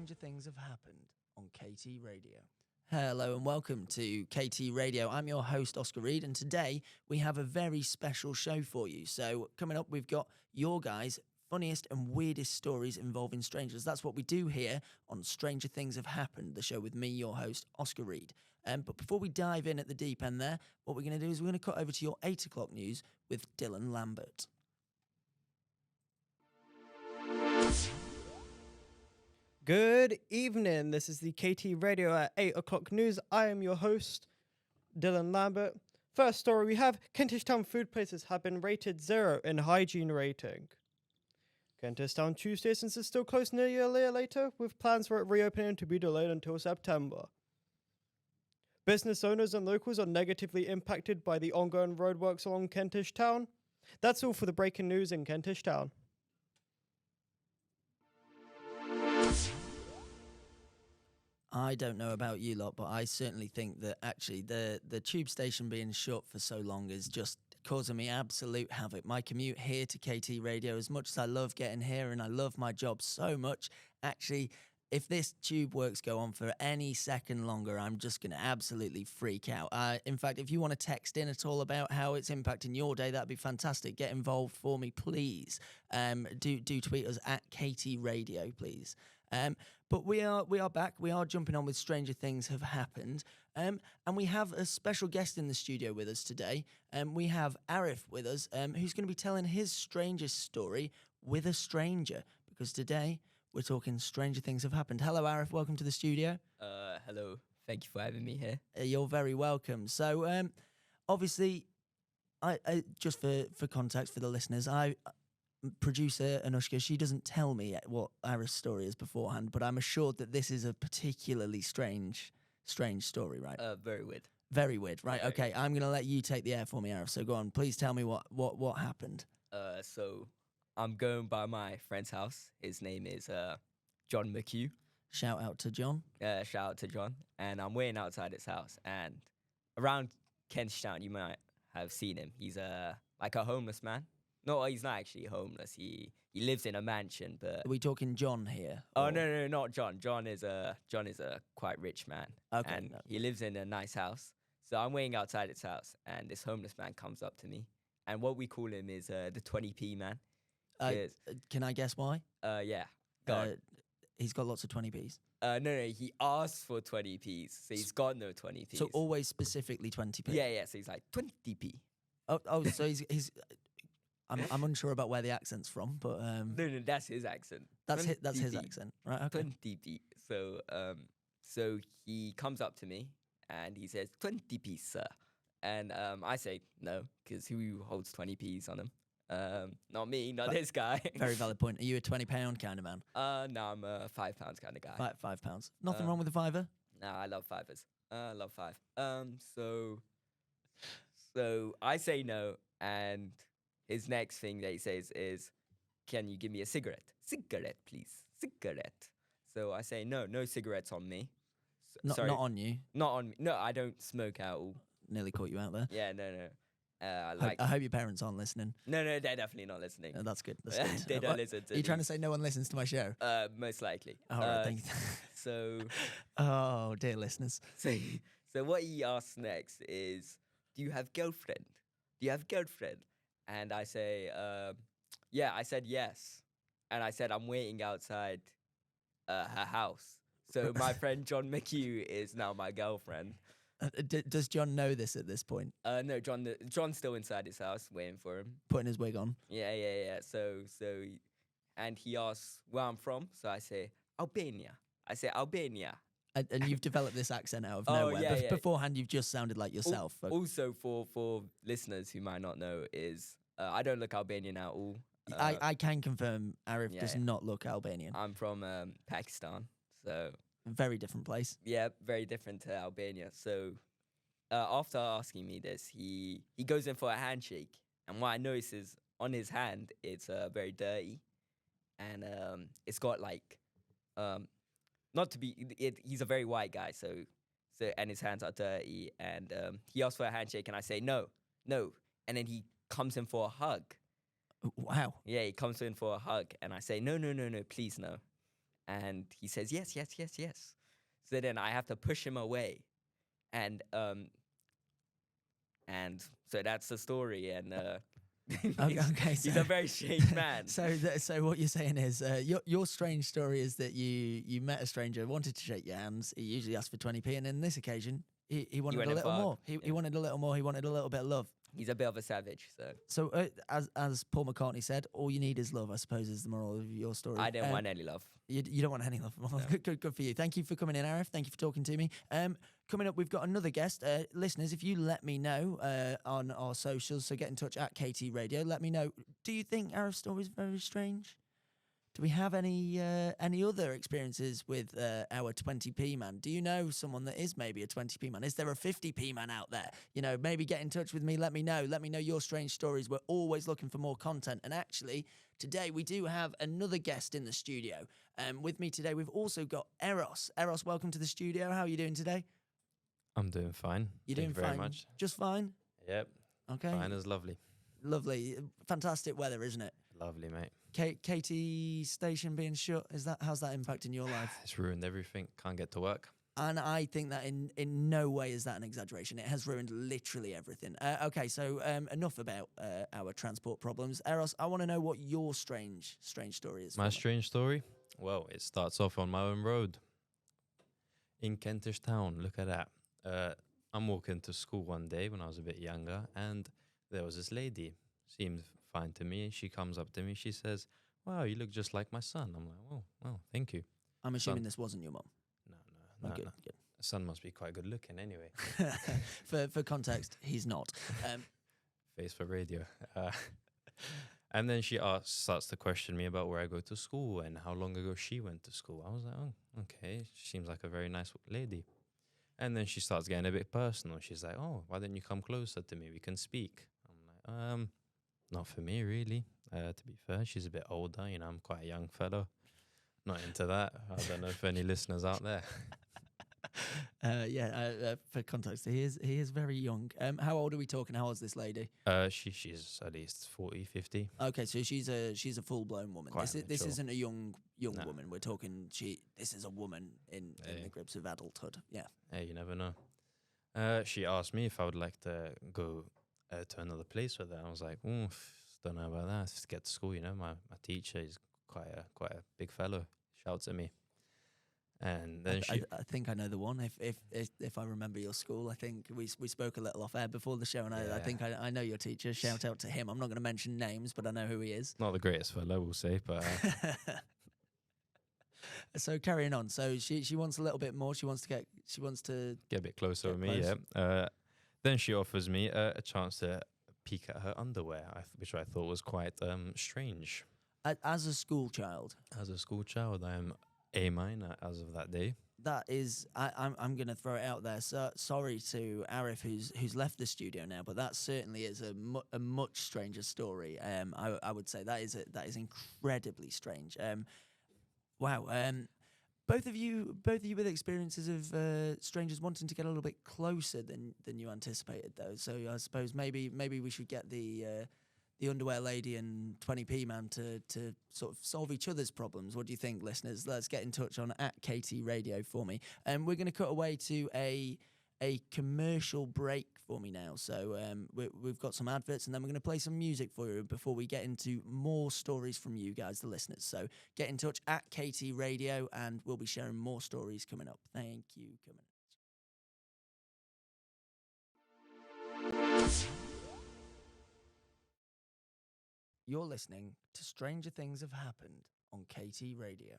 Stranger things have happened on KT Radio. Hello and welcome to KT Radio. I'm your host, Oscar Reed, and today we have a very special show for you. So coming up, we've got your guys' funniest and weirdest stories involving strangers. That's what we do here on Stranger Things Have Happened, the show with me, your host, Oscar Reed. But before we dive in at the deep end there, what we're going to do is we're going to cut over to your 8 o'clock news with Dylan Lambert. Good evening. This is the KT Radio at 8 o'clock news. I am your host, Dylan Lambert. First story we have, Kentish Town food places have been rated 0 in hygiene rating. Kentish Town tube stations is still closed nearly a year later, with plans for it reopening to be delayed until September. Business owners and locals are negatively impacted by the ongoing roadworks along Kentish Town. That's all for the breaking news in Kentish Town. I don't know about you lot, but I certainly think that actually the tube station being shut for so long is just causing me absolute havoc. My commute here to KT Radio, as much as I love getting here and I love my job so much, actually, if this tube works go on for any second longer, I'm just going to absolutely freak out. In fact, if you want to text in at all about how it's impacting your day, that'd be fantastic. Get involved for me, please. Do tweet us at KT Radio, please. But we are back. We are jumping on with Stranger Things Have Happened. And we have a special guest in the studio with us today. We have Arif with us, who's going to be telling his strangest story with a stranger. Because today we're talking Stranger Things Have Happened. Hello, Arif. Welcome to the studio. Hello. Thank you for having me here. You're very welcome. So, obviously, I just for context for the listeners, producer Anushka, she doesn't tell me what Arif's story is beforehand, but I'm assured that this is a particularly strange story, right? Very weird. Very weird, right? Very. Okay, I'm gonna let you take the air for me, Arif. So go on, please tell me what happened. So I'm going by my friend's house. His name is John McHugh. Shout out to John. Shout out to John. And I'm waiting outside his house. And around Kentish Town, you might have seen him. He's like a homeless man. No, he's not actually homeless. He lives in a mansion, but Are we talking John here? oh or- no, not John. John is a quite rich man. Okay, And no. he lives in a nice house. So I'm waiting outside his house, and this homeless man comes up to me, and what we call him is the 20p man. Yes. Can I guess why? Yeah. Go on. He's got lots of 20p's. No, he asked for 20p's, so he's got no 20p's. So always specifically 20p. Yeah. So he's like 20p. Oh, so he's. I'm unsure about where the accent's from, but No, that's his accent. that's his 20p. accent, right? Okay. 20p. So he comes up to me and he says 20p, sir. And I say no, because who holds 20p's on him? Not me, not this guy. Very valid point. Are you a £20 kind of man? No, I'm a £5 kind of guy. £5. Nothing wrong with a fiver. No, I love fivers. I love five. So I say no, and his next thing that he says is, "Can you give me a cigarette? Cigarette, please. Cigarette." So I say no cigarettes on me. Not on you. Not on me. No, I don't smoke at all. Nearly caught you out there. Yeah, no. I hope your parents aren't listening. No, they're definitely not listening. That's good. That's good. They don't What? listen to Are you trying to these. say no one listens to my show? Most likely. All right, thank you. So, Oh, dear listeners. so what he asks next is, "Do you have girlfriend? Do you have girlfriend?" And I say, "Yeah." I said yes, and I said I'm waiting outside her house. So my friend John McHugh is now my girlfriend. Does John know this at this point? No, John's still inside his house waiting for him. Putting his wig on. Yeah. And he asks where I'm from. So I say Albania. Albania. And you've developed this accent out of Oh, nowhere. yeah. Beforehand, you've just sounded like yourself. Also, for listeners who might not know, is I don't look Albanian at all. I can confirm Arif does yeah. not look Albanian. I'm from Pakistan, so Very different place. yeah, very different to Albania. So after asking me this, he goes in for a handshake, and what I notice is on his hand it's very dirty, and it's got like not to be. He's a very white guy, so and his hands are dirty, and he asks for a handshake, and I say no, and then he comes in for a hug. Wow. Yeah, he comes in for a hug, and I say no, please no. And he says, yes, yes, yes, yes. So then I have to push him away. And so that's the story. And Okay, okay, he's so- a very strange man. So what you're saying is your strange story is that you met a stranger, wanted to shake your hands. He usually asked for 20p, and in this occasion, he wanted went a in little for a more. hug, He yeah. wanted a little more. He wanted a little bit of love. He's a bit of a savage. So So as Paul McCartney said, all you need is love, I suppose, is the moral of your story. I didn't want any love. You don't want any love. Well, good for you. Thank you for coming in, Arif. Thank you for talking to me. Coming up, we've got another guest. Listeners, if you let me know on our socials, so get in touch at KT Radio. Let me know. Do you think Arif's story is very strange? Do we have any other experiences with our 20p man? Do you know someone that is maybe a 20p man? Is there a 50p man out there? You know, maybe get in touch with me. Let me know. Let me know your strange stories. We're always looking for more content. And actually, today we do have another guest in the studio. With me today, we've also got Eros. Eros, welcome to the studio. How are you doing today? I'm doing fine. You're Thank doing you very fine. much. Just fine. Yep. Okay. Fine is lovely. Lovely. Fantastic weather, isn't it? Lovely, mate. KT station being shut. How's that impacting your life? It's ruined everything. Can't get to work. And I think that in no way is that an exaggeration. It has ruined literally everything. Okay, so enough about our transport problems. Eros, I want to know what your strange story is. My strange story? Well, it starts off on my own road. In Kentish Town, look at that. I'm walking to school one day when I was a bit younger, and there was this lady. Seemed fine to me. She comes up to me. She says, "Wow, you look just like my son." I'm like, "Oh, thank you." I'm assuming this wasn't your mum. No, Good, no. good. Son must be quite good looking anyway. For context, he's not. Face for radio. And then she starts to question me about where I go to school and how long ago she went to school. I was like, oh, okay. She seems like a very nice lady. And then she starts getting a bit personal. She's like, oh, why don't you come closer to me? We can speak. I'm like, not for me, really. To be fair, she's a bit older. You know, I'm quite a young fellow. Not into that. I don't know if any listeners out there. For context, he is very young. How old are we talking? How old is this lady? She's at least 40, 50. Okay, so she's a full blown woman. Quite This mature. isn't a young No. woman. We're talking this is a woman in the grips of adulthood. Yeah. Hey, you never know. She asked me if I would like to go to another place with her. I was like, don't know about that. Just get to school, you know. My teacher is quite a big fellow. Shouts at me. And then I think I know the one. If I remember your school, I think we spoke a little off air before the show, and I think I know your teacher. Shout out to him. I'm not going to mention names, but I know who he is. not the greatest fellow, we'll say, but So carrying on. So she wants a little bit more. She wants to get get a bit closer Get with me, close. yeah. Then she offers me a chance to peek at her underwear, which I thought was quite strange. As a school child. As a school child, I am A minor as of that day. That is, I'm going to throw it out there. So sorry to Arif, who's left the studio now, but that certainly is a much stranger story. I would say that is incredibly strange. Wow. Both of you with experiences of strangers wanting to get a little bit closer than you anticipated, though. So I suppose maybe we should get the underwear lady and 20p man to sort of solve each other's problems. What do you think, listeners? Let's get in touch on @KT Radio for me. And we're going to cut away to a commercial break for me now. So we've got some adverts, and then we're going to play some music for you before we get into more stories from you guys, the listeners. So get in touch @KT Radio, and we'll be sharing more stories coming up. Thank you. You're listening to Stranger Things Have Happened on KT Radio.